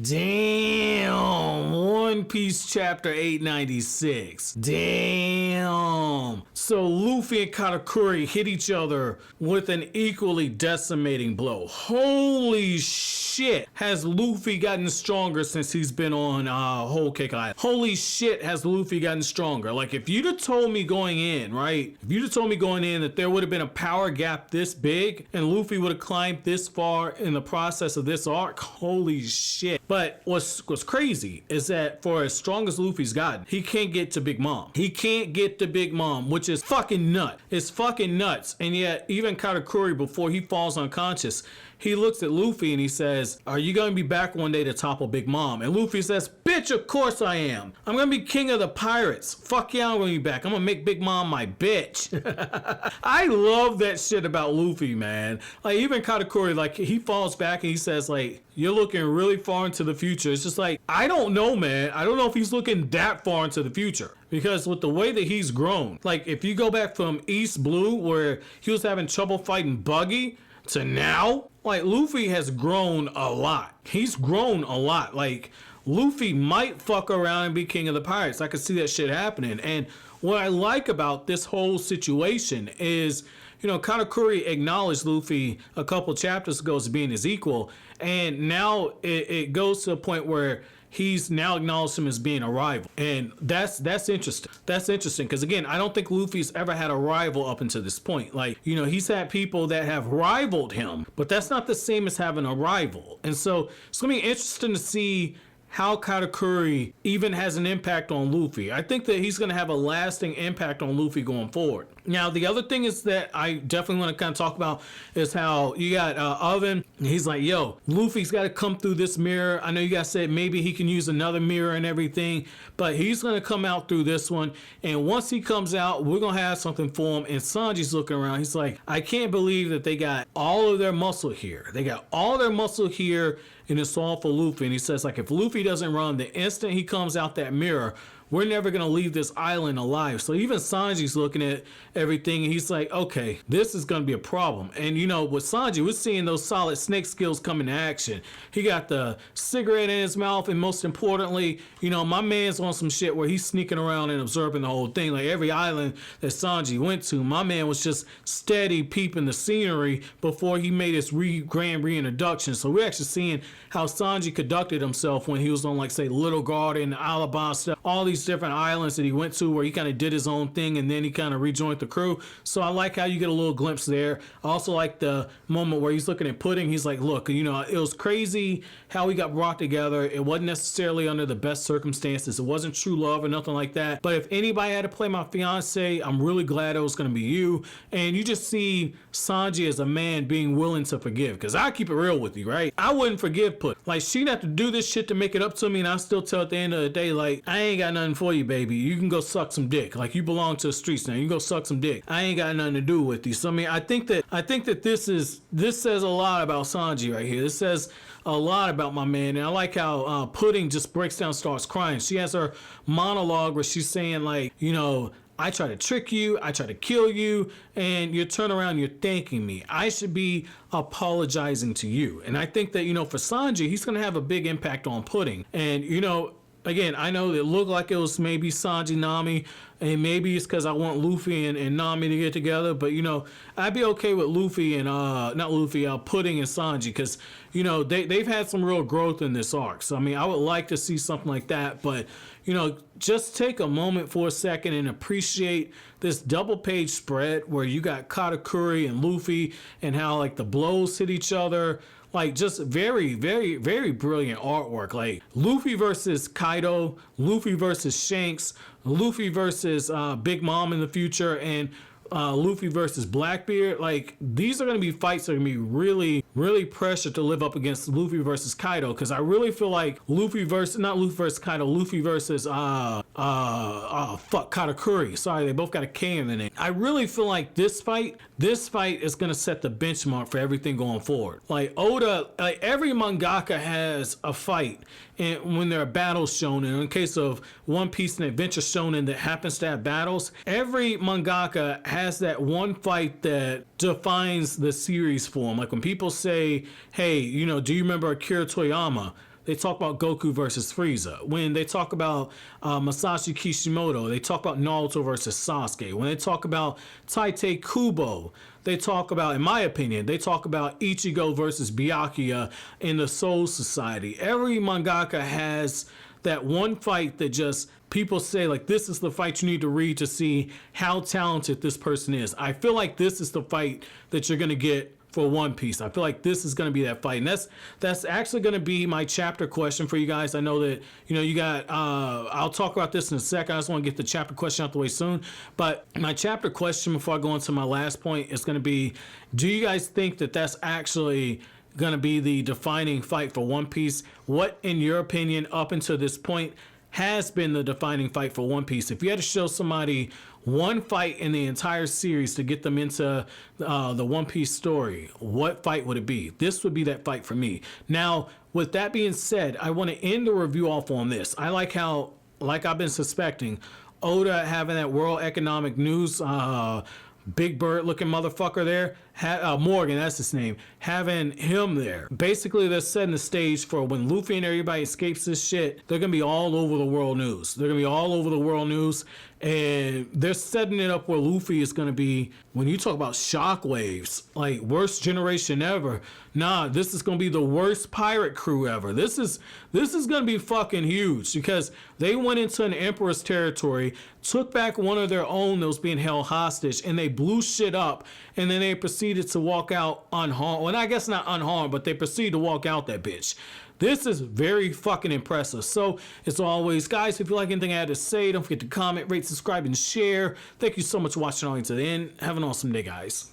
Damn. One Piece chapter 896. Damn. So Luffy and Katakuri hit each other with an equally decimating blow. Holy shit. Has Luffy gotten stronger since he's been on whole Cacao Island? Holy shit, has Luffy gotten stronger? Like, if you'd have told me going in, right? If you'd have told me going in that there would have been a power gap this big and Luffy would have climbed this far in the process of this arc, holy shit. But what's crazy is that for as strong as Luffy's gotten, he can't get to Big Mom. He can't get to Big Mom, which is fucking nuts. It's fucking nuts. And yet, even Katakuri, before he falls unconscious, he looks at Luffy and he says, are you going to be back one day to topple Big Mom? And Luffy says, bitch, of course I am. I'm going to be king of the pirates. Fuck yeah, I'm going to be back. I'm going to make Big Mom my bitch. I love that shit about Luffy, man. Like, even Katakuri, like, he falls back and he says, like, you're looking really far into the future. It's just like, I don't know, man. I don't know if he's looking that far into the future. Because with the way that he's grown, like, if you go back from East Blue, where he was having trouble fighting Buggy, to now, like, Luffy has grown a lot. He's grown a lot. Like, Luffy might fuck around and be king of the pirates. I could see that shit happening. And what I like about this whole situation is, you know, Katakuri acknowledged Luffy a couple chapters ago as being his equal. And now it goes to a point where he's now acknowledged him as being a rival. And that's interesting. That's interesting because, again, I don't think Luffy's ever had a rival up until this point. Like, you know, he's had people that have rivaled him, but that's not the same as having a rival. And so it's going to be interesting to see how Katakuri even has an impact on Luffy. I think that he's going to have a lasting impact on Luffy going forward. Now, the other thing is that I definitely want to kind of talk about is how you got Oven. He's like, yo, Luffy's got to come through this mirror. I know you guys said maybe he can use another mirror and everything, but he's going to come out through this one. And once he comes out, we're going to have something for him. And Sanji's looking around. He's like, I can't believe that they got all of their muscle here. They got all their muscle here, and it's all for Luffy. And he says, like, if Luffy doesn't run, the instant he comes out that mirror, we're never going to leave this island alive. So even Sanji's looking at everything and he's like, okay, this is going to be a problem. And, you know, with Sanji, we're seeing those solid snake skills come into action. He got the cigarette in his mouth, and most importantly, you know, my man's on some shit where he's sneaking around and observing the whole thing. Like, every island that Sanji went to, my man was just steady peeping the scenery before he made his grand reintroduction. So we're actually seeing how Sanji conducted himself when he was on, like, say, Little Garden, Alabasta, all these different islands that he went to where he kind of did his own thing and then he kind of rejoined the crew. So I like how you get a little glimpse there. I also like the moment where he's looking at Pudding. He's like, look, you know, it was crazy how we got brought together. It wasn't necessarily under the best circumstances. It wasn't true love or nothing like that. But if anybody had to play my fiance, I'm really glad it was going to be you. And you just see Sanji as a man being willing to forgive. Because I keep it real with you, right? I wouldn't forgive Pudding. Like, she'd have to do this shit to make it up to me, and I still tell at the end of the day, like, I ain't got nothing for you, baby. You can go suck some dick. Like, you belong to the streets now. You can go suck some dick. I ain't got nothing to do with you. So I mean, I think that this says a lot about Sanji right here. This says a lot about my man. And I like how Pudding just breaks down, starts crying. She has her monologue where she's saying, like, you know, I try to trick you, I try to kill you, and you turn around and you're thanking me. I should be apologizing to you. And I think that, you know, for Sanji, he's going to have a big impact on Pudding. And, you know, again, I know it looked like it was maybe Sanji, Nami, and maybe it's because I want Luffy and Nami to get together. But, you know, I'd be okay with Luffy and, Pudding and Sanji because, you know, they've had some real growth in this arc. So, I mean, I would like to see something like that. But, you know, just take a moment for a second and appreciate this double page spread where you got Katakuri and Luffy and how, like, the blows hit each other. Like, just very, very, very brilliant artwork. Like, Luffy versus Kaido, Luffy versus Shanks, Luffy versus Big Mom in the future, and Luffy versus Blackbeard. Like, these are going to be fights that are going to be really, really pressured to live up against Luffy versus Kaido, because I really feel like Luffy versus Katakuri. Sorry, they both got a K in the name. I really feel like this fight is going to set the benchmark for everything going forward. Like, Oda, like, every mangaka has a fight and when there are battles shown, and in case of One Piece and Adventure Shonen that happens to have battles, every mangaka has that one fight that defines the series for them. Like, when people say, hey, you know, do you remember Akira Toriyama? they talk about Goku versus Frieza. When they talk about Masashi Kishimoto, they talk about Naruto versus Sasuke. When they talk about Tite Kubo, they talk about, in my opinion, they talk about Ichigo versus Byakuya in the Soul Society. Every mangaka has that one fight that just people say, like, this is the fight you need to read to see how talented this person is. I feel like this is the fight that you're going to get for One Piece. I feel like this is going to be that fight. And that's actually going to be my chapter question for you guys. I know that, you got, I'll talk about this in a second. I just want to get the chapter question out the way soon. But my chapter question before I go into my last point is going to be, do you guys think that that's actually going to be the defining fight for One Piece? What, in your opinion, up until this point, has been the defining fight for One Piece? If you had to show somebody one fight in the entire series to get them into the One Piece story, what fight would it be? This would be that fight for me. Now, with that being said, I want to end the review off on this. I like how, like I've been suspecting, Oda having that World Economic News big bird looking motherfucker there, Morgan, that's his name, having him there. Basically, they're setting the stage for when Luffy and everybody escapes this shit, they're gonna be all over the world news. They're gonna be all over the world news, and they're setting it up where Luffy is gonna be, when you talk about shockwaves, like worst generation ever, nah, this is gonna be the worst pirate crew ever. This is gonna be fucking huge, because they went into an emperor's territory, took back one of their own that was being held hostage, and they blew shit up, and then they proceeded to walk out unharmed. Well, I guess not unharmed, but they proceeded to walk out that bitch. This is very fucking impressive. So, as always, guys, if you like anything I had to say, don't forget to comment, rate, subscribe, and share. Thank you so much for watching all the way to the end. Have an awesome day, guys.